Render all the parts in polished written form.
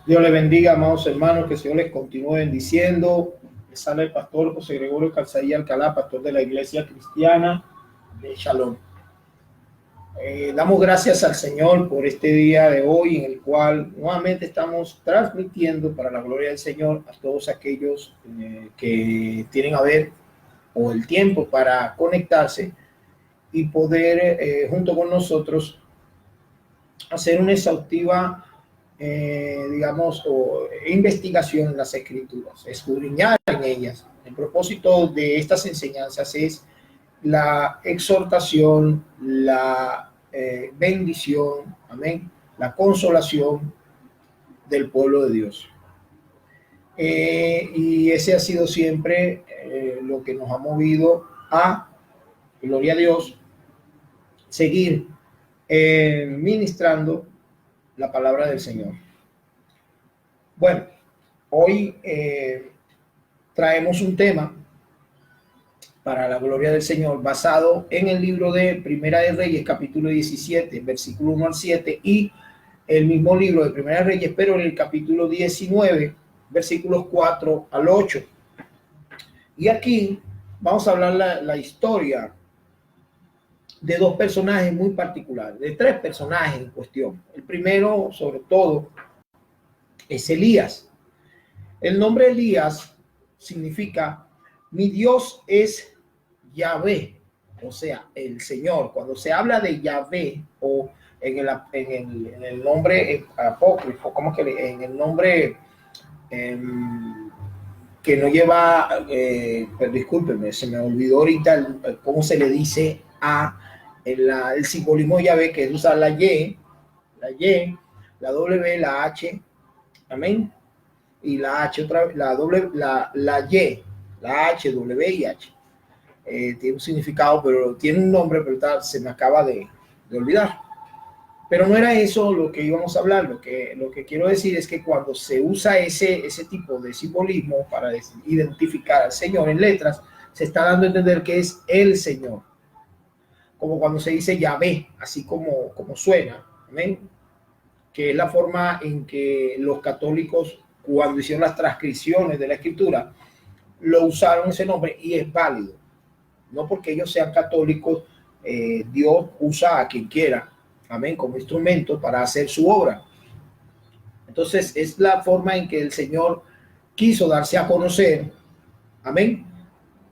Dios les bendiga, amados hermanos, que el Señor les continúe bendiciendo. Les habla el pastor José Gregorio Calzaí Alcalá, pastor de la Iglesia Cristiana de Shalom. Damos gracias al Señor por este día de hoy, en el cual nuevamente estamos transmitiendo para la gloria del Señor a todos aquellos que tienen a ver o el tiempo para conectarse y poder junto con nosotros hacer una exhaustiva investigación en las Escrituras, escudriñar en ellas. El propósito de estas enseñanzas es la exhortación, la bendición, amén, la consolación del pueblo de Dios. Y ese ha sido siempre lo que nos ha movido a, gloria a Dios, seguir ministrando la palabra del Señor. Bueno, hoy traemos un tema para la gloria del Señor basado en el libro de Primera de Reyes, capítulo 17, versículo 1 al 7, y el mismo libro de Primera de Reyes, pero en el capítulo 19, versículos 4 al 8. Y aquí vamos a hablar la historia de dos personajes muy particulares, de tres personajes en cuestión. El primero, sobre todo, es Elías. El nombre Elías significa mi Dios es Yahvé, o sea, el Señor. Cuando se habla de Yahvé o en el nombre apócrifo, como que en el nombre que no lleva, pero discúlpenme, se me olvidó ahorita cómo se le dice a el simbolismo de Yahvé, que es usar la Y, la W, la H, amén, y la H otra vez, la Y, la H, W y H. Tiene un significado, pero tiene un nombre, pero se me acaba de olvidar. Pero no era eso lo que íbamos a hablar. Lo que quiero decir es que cuando se usa ese tipo de simbolismo para identificar al Señor en letras, se está dando a entender que es el Señor. Como cuando se dice Yahvé, así como suena, amén, que es la forma en que los católicos, cuando hicieron las transcripciones de la Escritura, lo usaron ese nombre y es válido. No porque ellos sean católicos, Dios usa a quien quiera, amén, como instrumento para hacer su obra. Entonces es la forma en que el Señor quiso darse a conocer, amén,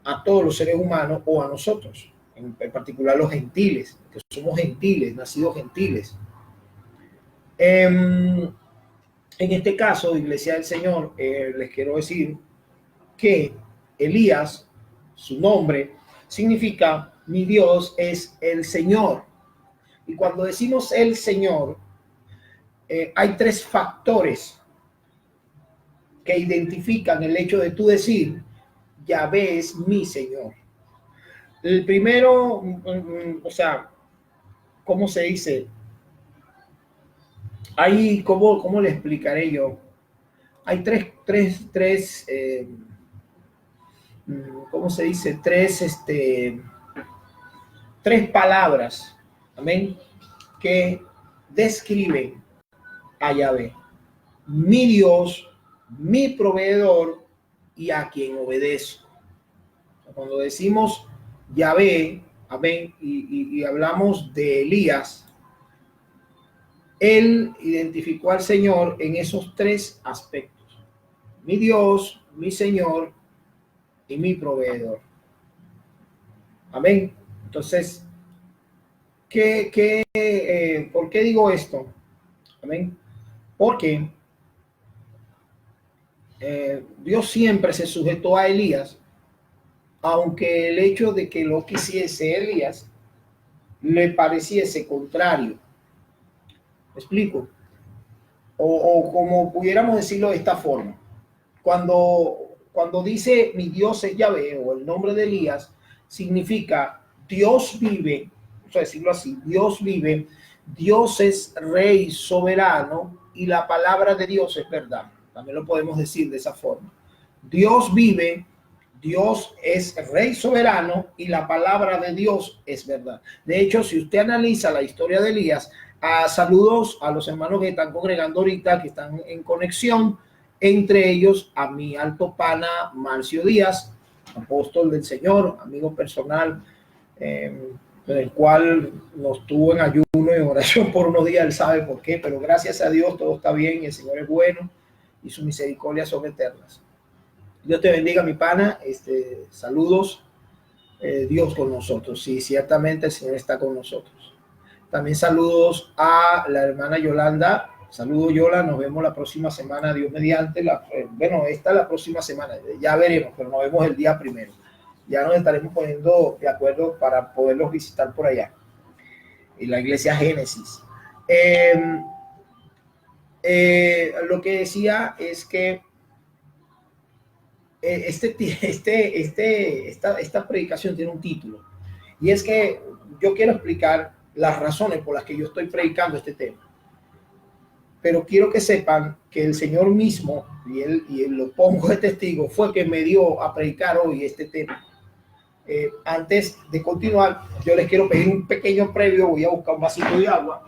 a todos los seres humanos o a nosotros, en particular los gentiles, que somos gentiles, nacidos gentiles. En este caso, Iglesia del Señor, les quiero decir que Elías, su nombre, significa mi Dios es el Señor. Y cuando decimos el Señor, hay tres factores que identifican el hecho de tú decir Yahvé es mi Señor. El primero, o sea, ¿cómo se dice? Hay, ¿cómo le explicaré yo? Hay tres ¿cómo se dice? Tres palabras, amén, que describen a Yahvé. Mi Dios, mi proveedor y a quien obedezco. Cuando decimos Yahvé, amén, y hablamos de Elías, él identificó al Señor en esos tres aspectos. Mi Dios, mi Señor y mi proveedor. Amén. Entonces, ¿por qué digo esto? Amén. Porque Dios siempre se sujetó a Elías, aunque el hecho de que lo quisiese Elías le pareciese contrario. ¿Me explico? O como pudiéramos decirlo de esta forma. Cuando dice mi Dios es Yahvé, o el nombre de Elías, significa Dios vive, o sea, decirlo así, Dios vive, Dios es rey soberano y la palabra de Dios es verdad. También lo podemos decir de esa forma. Dios vive, Dios es rey soberano y la palabra de Dios es verdad. De hecho, si usted analiza la historia de Elías, Saludos a los hermanos que están congregando ahorita, que están en conexión, entre ellos a mi alto pana Marcio Díaz, apóstol del Señor, amigo personal, el cual nos tuvo en ayuno y en oración por unos días. Él sabe por qué, pero gracias a Dios todo está bien, el Señor es bueno y sus misericordias son eternas. Dios te bendiga, mi pana. Saludos. Dios con nosotros. Sí, ciertamente el Señor está con nosotros. También saludos a la hermana Yolanda. Saludos, Yola. Nos vemos la próxima semana, Dios mediante. Bueno, esta es la próxima semana. Ya veremos, pero nos vemos el día primero. Ya nos estaremos poniendo de acuerdo para poderlos visitar por allá. En la iglesia Génesis. Lo que decía es que esta predicación tiene un título, y es que yo quiero explicar las razones por las que yo estoy predicando este tema, pero quiero que sepan que el Señor mismo, y él lo pongo de testigo, fue que me dio a predicar hoy este tema. Antes de continuar, yo les quiero pedir un pequeño previo. Voy a buscar un vasito de agua.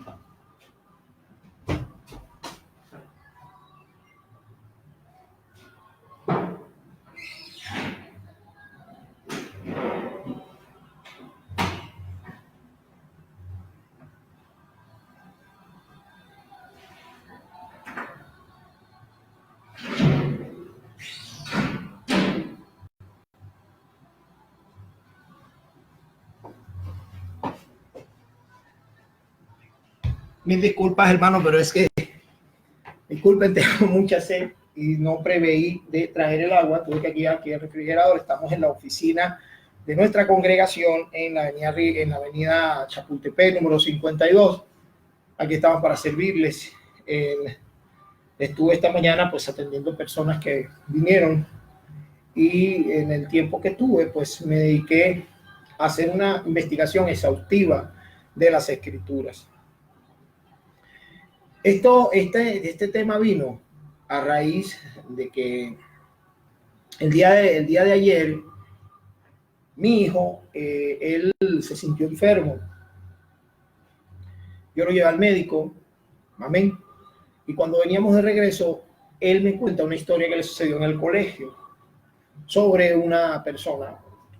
Mil disculpas, hermano, pero es que, disculpen, tengo mucha sed y no preveí de traer el agua. Tuve que aquí el refrigerador. Estamos en la oficina de nuestra congregación en la avenida Chapultepec, número 52. Aquí estamos para servirles. Estuve esta mañana pues atendiendo personas que vinieron, y en el tiempo que tuve pues me dediqué a hacer una investigación exhaustiva de las escrituras. Este tema vino a raíz de que el día de ayer mi hijo, él se sintió enfermo. Yo lo llevé al médico, amén, y cuando veníamos de regreso, él me cuenta una historia que le sucedió en el colegio sobre una persona,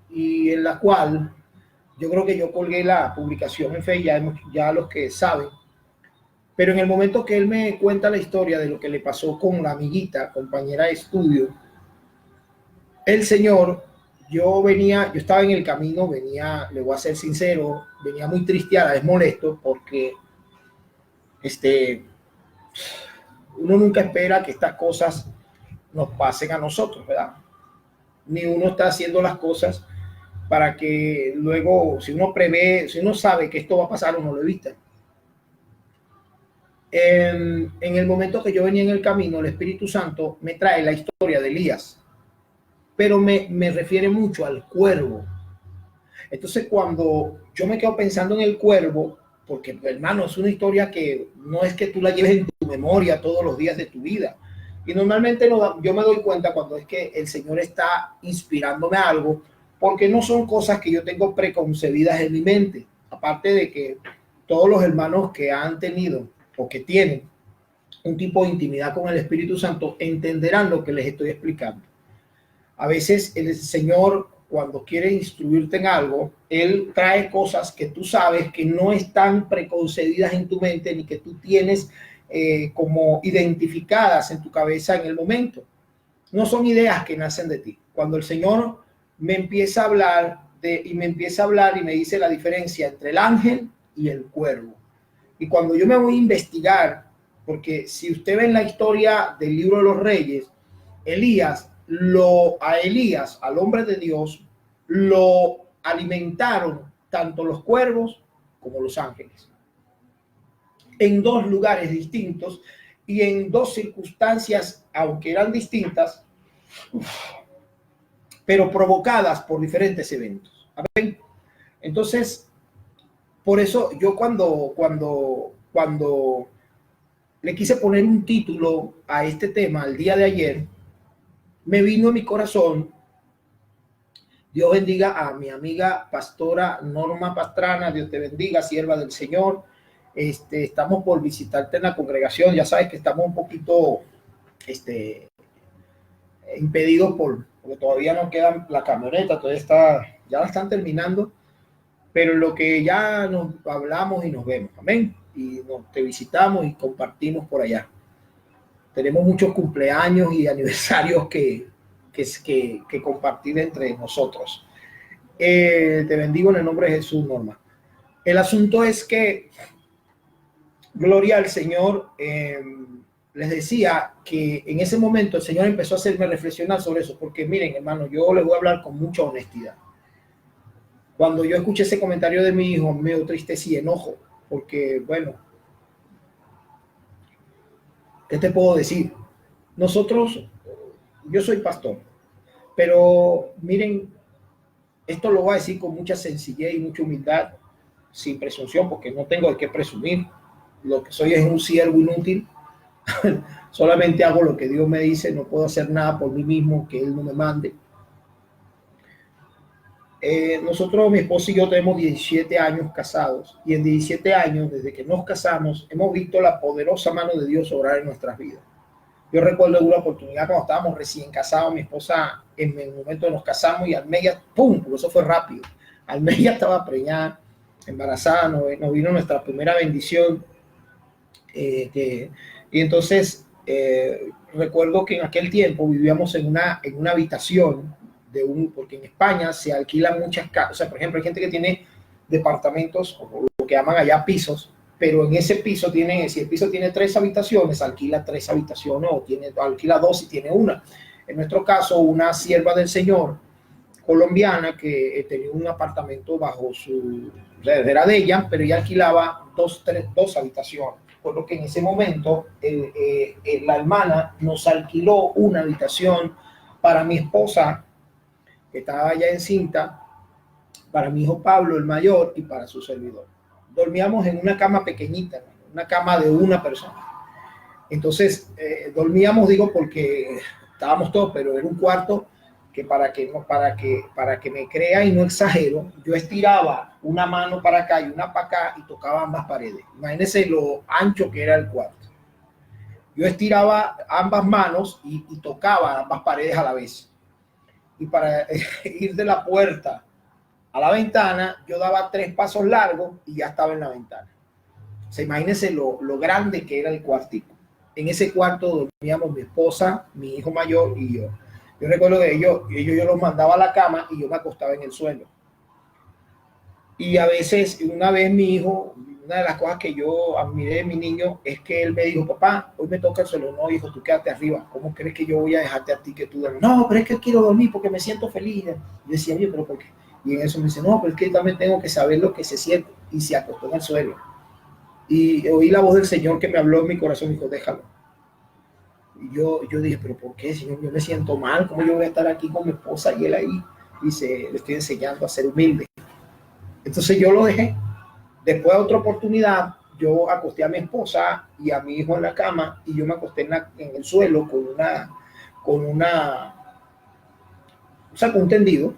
y en la cual yo creo que yo colgué la publicación en Facebook, ya los que saben. Pero en el momento que él me cuenta la historia de lo que le pasó con la amiguita, compañera de estudio, el Señor, yo estaba en el camino, le voy a ser sincero, venía muy tristeada, es molesto, porque uno nunca espera que estas cosas nos pasen a nosotros, ¿verdad? Ni uno está haciendo las cosas para que luego, si uno sabe que esto va a pasar, uno lo evita. En el momento que yo venía en el camino, el Espíritu Santo me trae la historia de Elías, pero me refiere mucho al cuervo. Entonces, cuando yo me quedo pensando en el cuervo, porque, hermano, es una historia que no es que tú la lleves en tu memoria todos los días de tu vida. Y normalmente yo me doy cuenta cuando es que el Señor está inspirándome a algo, porque no son cosas que yo tengo preconcebidas en mi mente. Aparte de que todos los hermanos que han tenido o que tienen un tipo de intimidad con el Espíritu Santo entenderán lo que les estoy explicando. A veces el Señor, cuando quiere instruirte en algo, Él trae cosas que tú sabes que no están preconcebidas en tu mente, ni que tú tienes como identificadas en tu cabeza en el momento. No son ideas que nacen de ti. Cuando el Señor me empieza a hablar y me dice la diferencia entre el ángel y el cuervo. Y cuando yo me voy a investigar, porque si usted ve en la historia del libro de los Reyes, a Elías, al hombre de Dios, lo alimentaron tanto los cuervos como los ángeles, en dos lugares distintos y en dos circunstancias, aunque eran distintas, pero provocadas por diferentes eventos. Entonces, por eso yo cuando le quise poner un título a este tema el día de ayer, me vino en mi corazón. Dios bendiga a mi amiga pastora Norma Pastrana, Dios te bendiga, sierva del Señor. Estamos por visitarte en la congregación. Ya sabes que estamos un poquito impedidos porque todavía no queda la camioneta, todavía ya la están terminando, pero lo que ya nos hablamos y nos vemos, amén, y te visitamos y compartimos por allá. Tenemos muchos cumpleaños y aniversarios que compartir entre nosotros. Te bendigo en el nombre de Jesús, Norma. El asunto es que, gloria al Señor, les decía que en ese momento el Señor empezó a hacerme reflexionar sobre eso, porque miren, hermano, yo les voy a hablar con mucha honestidad. Cuando yo escuché ese comentario de mi hijo, me dio tristeza y enojo, porque, bueno, ¿qué te puedo decir? Yo soy pastor, pero miren, esto lo voy a decir con mucha sencillez y mucha humildad, sin presunción, porque no tengo de qué presumir. Lo que soy es un siervo inútil. Solamente hago lo que Dios me dice, no puedo hacer nada por mí mismo que Él no me mande. Nosotros, mi esposo y yo, tenemos 17 años casados, y en 17 años, desde que nos casamos, hemos visto la poderosa mano de Dios obrar en nuestras vidas. Yo recuerdo una oportunidad cuando estábamos recién casados, mi esposa, en el momento que nos casamos, y al mes ya, ¡pum!, porque eso fue rápido. Al mes ya estaba preñada, embarazada, nos vino nuestra primera bendición. Y entonces recuerdo que en aquel tiempo vivíamos en una habitación porque en España se alquilan muchas casas. O sea, por ejemplo, hay gente que tiene departamentos, o lo que llaman allá pisos, pero en ese piso si el piso tiene 3 habitaciones, alquila 3 habitaciones, o alquila 2 y tiene una. En nuestro caso, una sierva del Señor colombiana que tenía un apartamento bajo era de ella, pero ella alquilaba 2 habitaciones. Por lo que en ese momento la hermana nos alquiló una habitación para mi esposa, que estaba ya encinta, para mi hijo Pablo, el mayor, y para su servidor. Dormíamos en una cama pequeñita, una cama de una persona. Entonces, dormíamos, digo, porque estábamos todos, pero era un cuarto que para que me crea y no exagero, yo estiraba una mano para acá y una para acá y tocaba ambas paredes. Imagínense lo ancho que era el cuarto. Yo estiraba ambas manos y tocaba ambas paredes a la vez. Y para ir de la puerta a la ventana, yo daba 3 pasos largos y ya estaba en la ventana. O sea, imagínense lo grande que era el cuartico. En ese cuarto dormíamos mi esposa, mi hijo mayor y yo. Yo recuerdo que yo los mandaba a la cama y yo me acostaba en el suelo. Y a veces, una vez mi hijo, una de las cosas que yo admiré de mi niño es que él me dijo: papá, hoy me toca el suelo. No, hijo, tú quédate arriba. ¿Cómo crees que yo voy a dejarte a ti que tú duermas? No, pero es que quiero dormir porque me siento feliz. Yo decía: oye, pero ¿por qué? Y en eso me dice: no, pero es que también tengo que saber lo que se siente. Y se acostó en el suelo. Y oí la voz del Señor que me habló en mi corazón y dijo: déjalo. Y yo dije: pero ¿por qué, Señor? Yo me siento mal. ¿Cómo yo voy a estar aquí con mi esposa y él ahí? Dice: le estoy enseñando a ser humilde. Entonces yo lo dejé. Después de otra oportunidad, yo acosté a mi esposa y a mi hijo en la cama, y yo me acosté en el suelo con un tendido,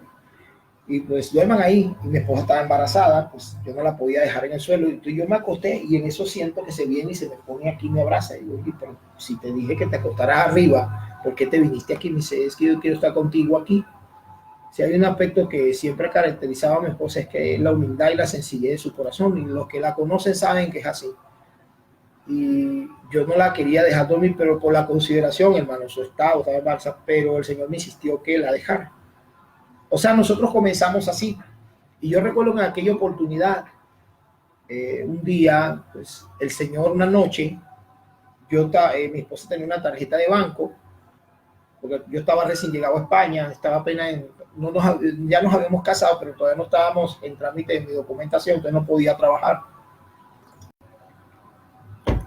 y pues duerman ahí. Y mi esposa estaba embarazada, pues yo no la podía dejar en el suelo. Entonces yo me acosté y en eso siento que se viene y se me pone aquí y me abraza. Y yo: pero si te dije que te acostaras arriba, ¿por qué te viniste aquí? Me dice: es que yo quiero estar contigo aquí. Si hay un aspecto que siempre caracterizaba a mi esposa, es que es la humildad y la sencillez de su corazón, y los que la conocen saben que es así. Y yo no la quería dejar dormir, pero por la consideración, hermano, su estado estaba en balsa, pero el Señor me insistió que la dejara. O sea, nosotros comenzamos así. Y yo recuerdo que en aquella oportunidad, un día, pues el Señor, una noche, mi esposa tenía una tarjeta de banco, porque yo estaba recién llegado a España, estaba apenas ya nos habíamos casado, pero todavía no estábamos en trámite de mi documentación, entonces no podía trabajar.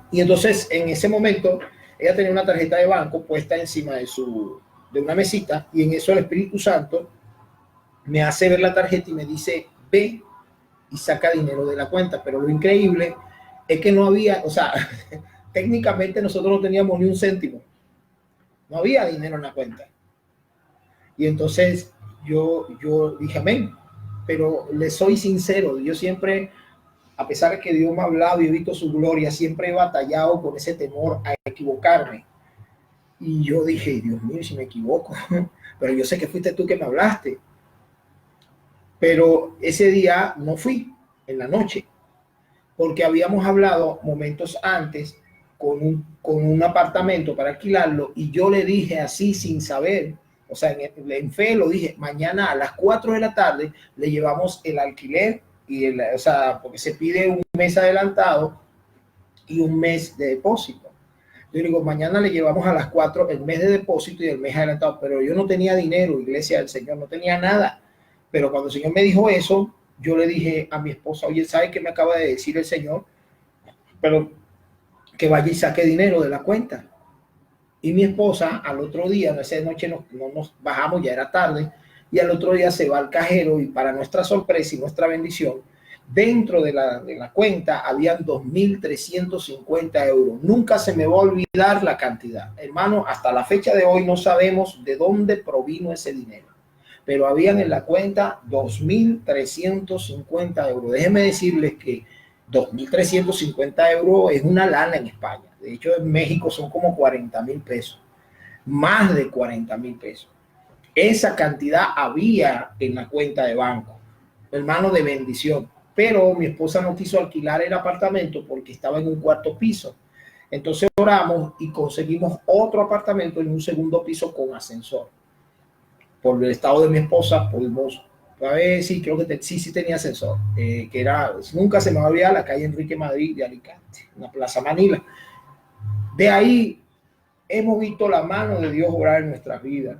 Y entonces, en ese momento, ella tenía una tarjeta de banco puesta encima de una mesita, y en eso el Espíritu Santo me hace ver la tarjeta y me dice: ve y saca dinero de la cuenta. Pero lo increíble es que no había, o sea, técnicamente nosotros no teníamos ni un céntimo. No había dinero en la cuenta. Y entonces yo dije: amén. Pero le soy sincero, yo siempre a pesar de que Dios me ha hablado y he visto su gloria, siempre he batallado con ese temor a equivocarme. Y yo dije, Dios mío, si me equivoco, pero yo sé que fuiste tú que me hablaste. Pero ese día no fui, en la noche, porque habíamos hablado momentos antes con un apartamento para alquilarlo y yo le dije así sin saber, o sea, en fe lo dije, mañana a las 4 de la tarde le llevamos el alquiler y o sea, porque se pide un mes adelantado y un mes de depósito. Yo digo, mañana le llevamos a las 4 el mes de depósito y el mes adelantado, pero yo no tenía dinero, iglesia del Señor, no tenía nada. Pero cuando el Señor me dijo eso, yo le dije a mi esposa, oye, ¿sabe qué me acaba de decir el Señor? Pero que vaya y saque dinero de la cuenta. Y mi esposa al otro día, esa noche no nos bajamos, ya era tarde, y al otro día se va al cajero y para nuestra sorpresa y nuestra bendición, dentro de la cuenta habían 2.350 euros. Nunca se me va a olvidar la cantidad. Hermano, hasta la fecha de hoy no sabemos de dónde provino ese dinero, pero habían en la cuenta 2.350 euros. Déjenme decirles que 2.350 euros es una lana en España. De hecho, en México son como 40,000 pesos, más de 40,000 pesos. Esa cantidad había en la cuenta de banco, hermano, de bendición. Pero mi esposa no quiso alquilar el apartamento porque estaba en un cuarto piso. Entonces oramos y conseguimos otro apartamento en un segundo piso con ascensor. Por el estado de mi esposa pudimos, a ver, sí, creo que sí tenía ascensor, que era, nunca se me va a olvidar, la calle Enrique Madrid de Alicante, una Plaza Manila. De ahí hemos visto la mano de Dios obrar en nuestras vidas,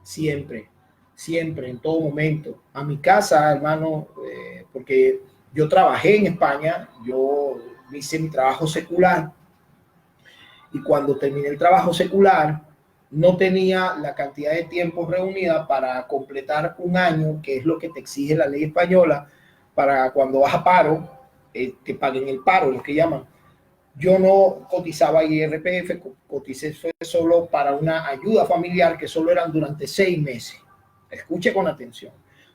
siempre, siempre, en todo momento. A mi casa, hermano, porque yo trabajé en España, yo hice mi trabajo secular y cuando terminé el trabajo secular no tenía la cantidad de tiempo reunida para completar un año, que es lo que te exige la ley española, para cuando vas a paro, te paguen el paro, lo que llaman. Yo no cotizaba IRPF, coticé solo para una ayuda familiar que solo eran durante 6 meses. Escuche con atención.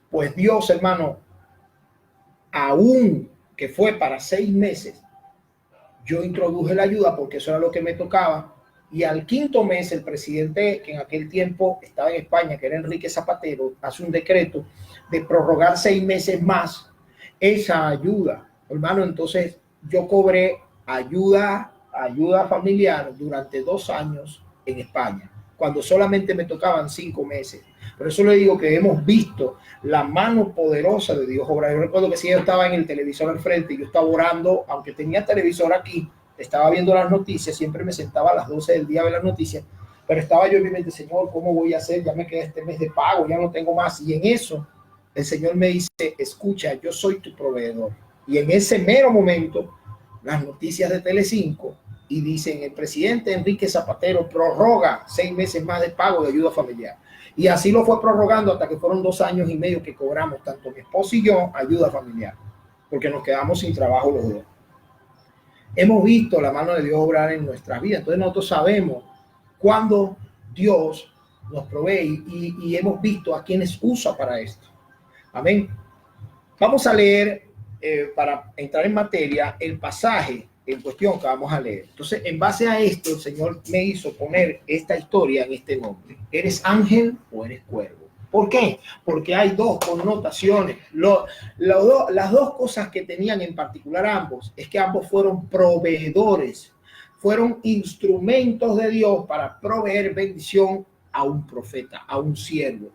Pues Dios, hermano, aún que fue para 6 meses, yo introduje la ayuda porque eso era lo que me tocaba. Y al 5.º mes, el presidente, que en aquel tiempo estaba en España, que era Enrique Zapatero, hace un decreto de prorrogar 6 meses más esa ayuda. Hermano, entonces yo cobré ayuda familiar durante 2 años en España, cuando solamente me tocaban 5 meses. Por eso le digo que hemos visto la mano poderosa de Dios obrar. Yo recuerdo que si yo estaba en el televisor al frente y yo estaba orando, aunque tenía televisor aquí, estaba viendo las noticias, siempre me sentaba a las 12 del día a ver las noticias, pero estaba yo en mi mente, Señor, ¿cómo voy a hacer? Ya me queda este mes de pago, ya no tengo más. Y en eso el Señor me dice, escucha, yo soy tu proveedor. Y en ese mero momento, las noticias de Telecinco y dicen, el presidente Enrique Zapatero prorroga 6 meses más de pago de ayuda familiar. Y así lo fue prorrogando hasta que fueron 2 años y medio que cobramos, tanto mi esposo y yo, ayuda familiar, porque nos quedamos sin trabajo los dos. Hemos visto la mano de Dios obrar en nuestras vidas, entonces nosotros sabemos cuándo Dios nos provee y hemos visto a quienes usa para esto. Amén. Vamos a leer, para entrar en materia, el pasaje en cuestión que vamos a leer. Entonces, en base a esto, el Señor me hizo poner esta historia en este nombre. ¿Eres ángel o eres cuervo? ¿Por qué? Porque hay 2 connotaciones. Las 2 cosas que tenían en particular ambos es que ambos fueron proveedores, fueron instrumentos de Dios para proveer bendición a un profeta, a un siervo.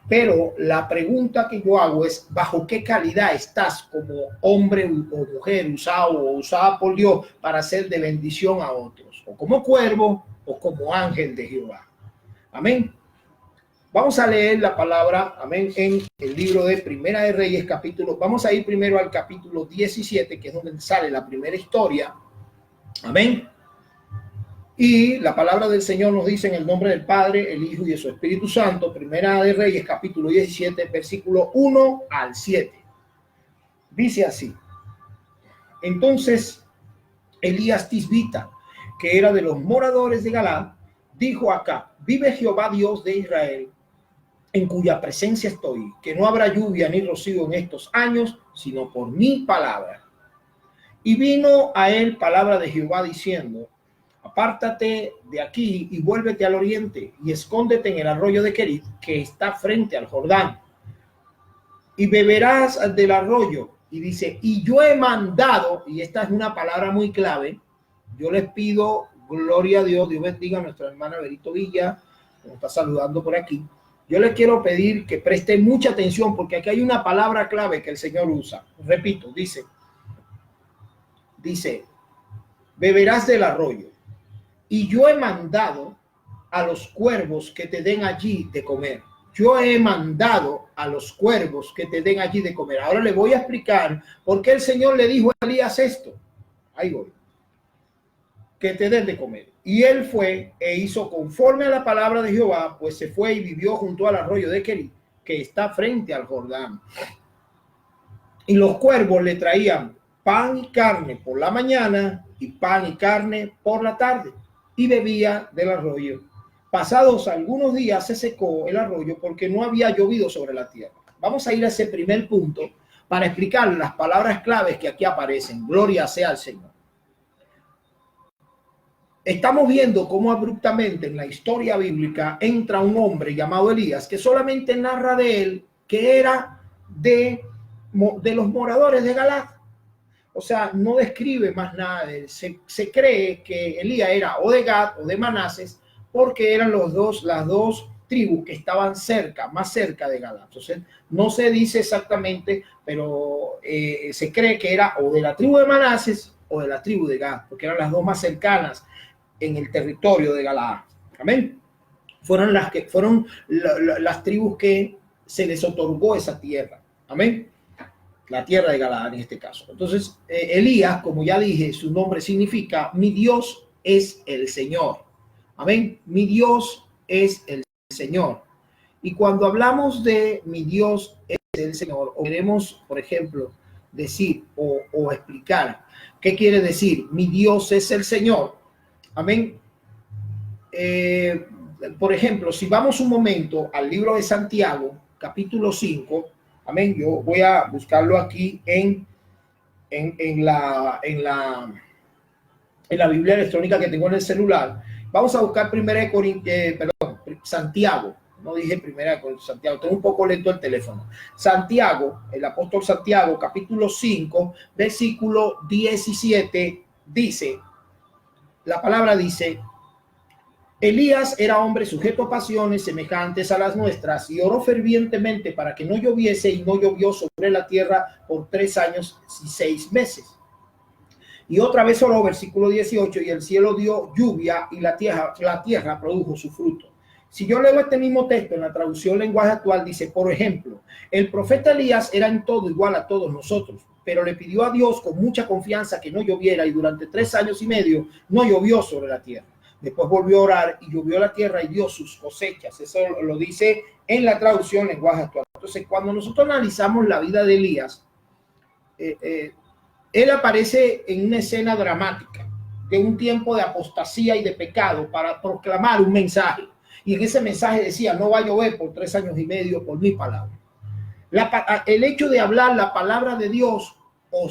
Pero la pregunta que yo hago es, ¿bajo qué calidad estás como hombre o mujer usado o usada por Dios para hacer de bendición a otros? ¿O como cuervo o como ángel de Jehová? Amén. Vamos a leer la palabra, amén, en el libro de Primera de Reyes, capítulo. Vamos a ir primero al capítulo 17, que es donde sale la primera historia. Amén. Y la palabra del Señor nos dice en el nombre del Padre, el Hijo y de su Espíritu Santo, Primera de Reyes, capítulo 17, versículo 1 al 7. Dice así. Entonces, Elías Tisbita, que era de los moradores de Galaad, dijo acá, vive Jehová Dios de Israel, en cuya presencia estoy, que no habrá lluvia ni rocío en estos años, sino por mi palabra. Y vino a él palabra de Jehová diciendo: apártate de aquí y vuélvete al oriente y escóndete en el arroyo de Querit, que está frente al Jordán, y beberás del arroyo. Y dice, y yo he mandado, y esta es una palabra muy clave, yo les pido, gloria a Dios, Dios bendiga a nuestra hermana Berito Villa, que nos está saludando por aquí. Yo les quiero pedir que presten mucha atención, porque aquí hay una palabra clave que el Señor usa. Repito, dice, beberás del arroyo, y yo he mandado a los cuervos que te den allí de comer. Yo he mandado a los cuervos que te den allí de comer. Ahora le voy a explicar por qué el Señor le dijo a Elías esto. Ahí voy. Que te den de comer. Y él fue e hizo conforme a la palabra de Jehová, pues se fue y vivió junto al arroyo de Querit, que está frente al Jordán. Y los cuervos le traían pan y carne por la mañana y pan y carne por la tarde, y bebía del arroyo. Pasados algunos días se secó el arroyo porque no había llovido sobre la tierra. Vamos a ir a ese primer punto para explicar las palabras claves que aquí aparecen. Gloria sea al Señor. Estamos viendo cómo abruptamente en la historia bíblica entra un hombre llamado Elías, que solamente narra de él que era de los moradores de Galaad. O sea, no describe más nada de él. Se cree que Elías era o de Gad o de Manases, porque eran las dos tribus que estaban más cerca de Galaad. Entonces, no se dice exactamente, pero se cree que era o de la tribu de Manases o de la tribu de Gad, porque eran las dos más cercanas en el territorio de Galaad. Amén. Fueron las tribus que se les otorgó esa tierra. Amén. La tierra de Galaad en este caso. Entonces, Elías, como ya dije, su nombre significa mi Dios es el Señor. Amén. Mi Dios es el Señor. Y cuando hablamos de mi Dios es el Señor, o queremos, por ejemplo, decir o explicar qué quiere decir mi Dios es el Señor. Amén. Por ejemplo, si vamos un momento al libro de Santiago, capítulo 5, amén. Yo voy a buscarlo aquí en la Biblia electrónica que tengo en el celular. Vamos a buscar Santiago. No dije primera con Santiago, tengo un poco lento el teléfono. Santiago, el apóstol Santiago, capítulo 5, versículo 17, dice, la palabra dice, Elías era hombre sujeto a pasiones semejantes a las nuestras y oró fervientemente para que no lloviese, y no llovió sobre la tierra por 3 años y 6 meses. Y otra vez oró, versículo 18, y el cielo dio lluvia y la tierra produjo su fruto. Si yo leo este mismo texto en la traducción lenguaje actual, dice, por ejemplo, el profeta Elías era en todo igual a todos nosotros, pero le pidió a Dios con mucha confianza que no lloviera, y durante 3 años y medio no llovió sobre la tierra. Después volvió a orar y llovió la tierra y dio sus cosechas. Eso lo dice en la traducción lenguaje actual. Entonces, cuando nosotros analizamos la vida de Elías, él aparece en una escena dramática de un tiempo de apostasía y de pecado para proclamar un mensaje. Y en ese mensaje decía, no va a llover por 3 años y medio por mi palabra. El hecho de hablar la palabra de Dios o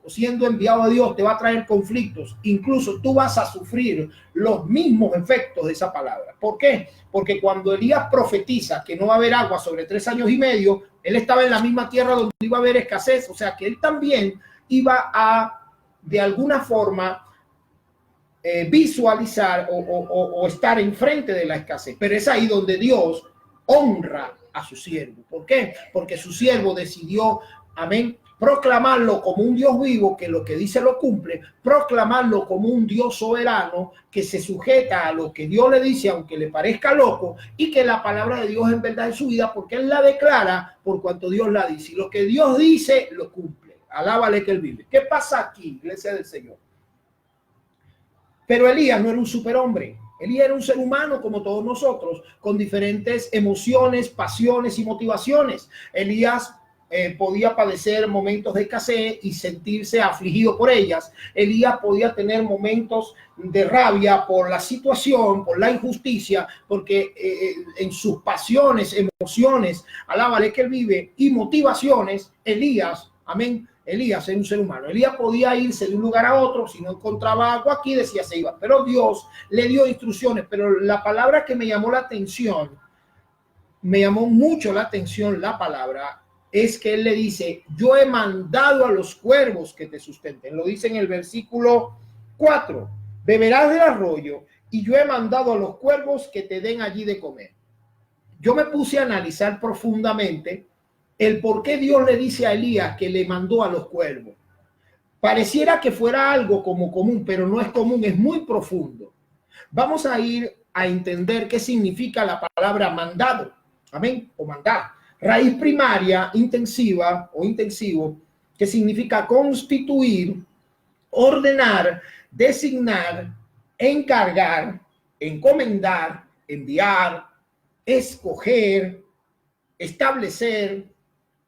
siendo enviado a Dios te va a traer conflictos. Incluso tú vas a sufrir los mismos efectos de esa palabra. ¿Por qué? Porque cuando Elías profetiza que no va a haber agua sobre 3 años y medio, él estaba en la misma tierra donde iba a haber escasez. O sea que él también iba a, de alguna forma, visualizar o estar enfrente de la escasez. Pero es ahí donde Dios honra a su siervo. ¿Por qué? Porque su siervo decidió, amén, proclamarlo como un Dios vivo, que lo que dice lo cumple, proclamarlo como un Dios soberano que se sujeta a lo que Dios le dice, aunque le parezca loco, y que la palabra de Dios es verdad en su vida, porque él la declara por cuanto Dios la dice. Y lo que Dios dice, lo cumple. Alábale que él vive. ¿Qué pasa aquí, iglesia del Señor? Pero Elías no era un superhombre. Elías era un ser humano como todos nosotros, con diferentes emociones, pasiones y motivaciones. Elías podía padecer momentos de escasez y sentirse afligido por ellas. Elías podía tener momentos de rabia por la situación, por la injusticia, porque en sus pasiones, emociones, alábale que él vive, y motivaciones, Elías, amén, Elías es un ser humano. Elías podía irse de un lugar a otro, si no encontraba agua aquí, decía se iba. Pero Dios le dio instrucciones. Pero la palabra que me llamó la atención, me llamó mucho la atención la palabra, es que él le dice, yo he mandado a los cuervos que te sustenten. Lo dice en el versículo 4, beberás del arroyo y yo he mandado a los cuervos que te den allí de comer. Yo me puse a analizar profundamente el por qué Dios le dice a Elías que le mandó a los cuervos. Pareciera que fuera algo como común, pero no es común, es muy profundo. Vamos a ir a entender qué significa la palabra mandado. Amén, o mandar. Raíz primaria intensiva o intensivo, que significa constituir, ordenar, designar, encargar, encomendar, enviar, escoger, establecer,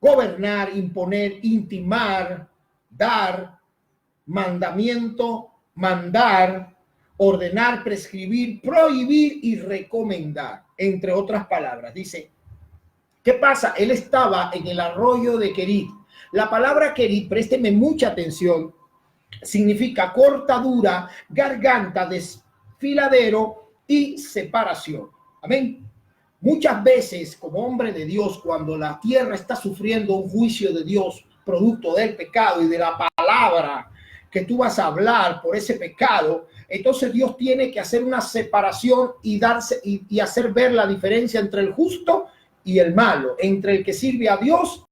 gobernar, imponer, intimar, dar, mandamiento, mandar, ordenar, prescribir, prohibir y recomendar, entre otras palabras. Dice, ¿qué pasa? Él estaba en el arroyo de Querit. La palabra Querit, présteme mucha atención, significa cortadura, garganta, desfiladero y separación. Amén. Muchas veces, como hombre de Dios, cuando la tierra está sufriendo un juicio de Dios, producto del pecado y de la palabra que tú vas a hablar por ese pecado, entonces Dios tiene que hacer una separación y darse y hacer ver la diferencia entre el justo y el malo, entre el que sirve a Dios